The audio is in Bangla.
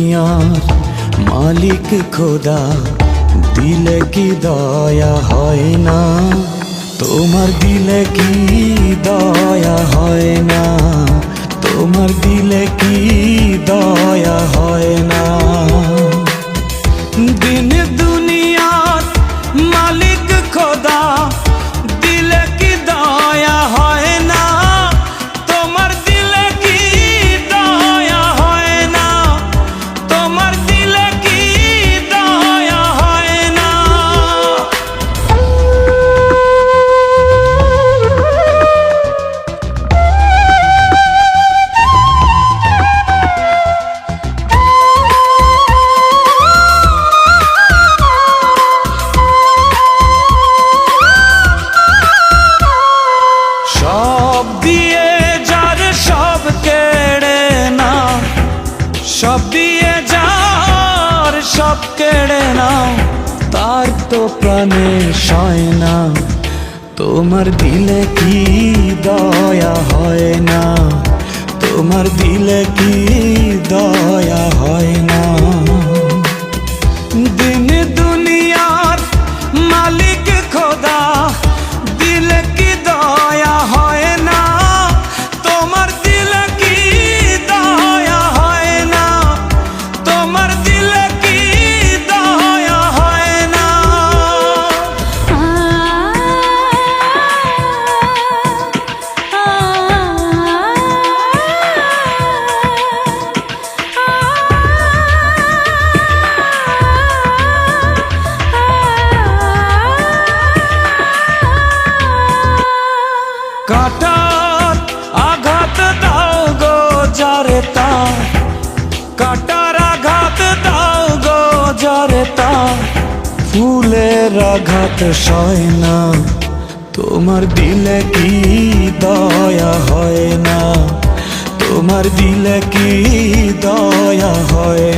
দুনিয়ার মালিক খোদা, দিলে কি দয়া হয় না? তোমার দিলে কি দয়া হয় না? তোমার দিলে কি দয়া হয় না? দিন দুনিয়ার মালিক খোদা, দিলে কি দয়া হয় না? তোমার দিলে কি দয়া হয় না? তোমার দিলে কি দয়া হয় না? সব দিয়ে যার সব কেড়ে নাও, সব দিয়ে যার সব কেড়ে নাও, তার তো প্রাণে সয় না। তোমার দিলে কি দয়া হয় না? তোমার দিলে কি দয়া হয় না? দিন দুনিয়ার মালিক খোদা, দিলে কি দয়া হয় না? তোমার দিলে কি দয়া হয় না? তোমার দিলে কি দয়া হয় না? কাটার আঘাত দাও গো যারে তার, কাটার আঘাত দাও গো যারে তার, ফুলের আঘাত সয় না। তোমার দিলে কি দয়া হয় না? তোমার দিলে কি দয়া হয়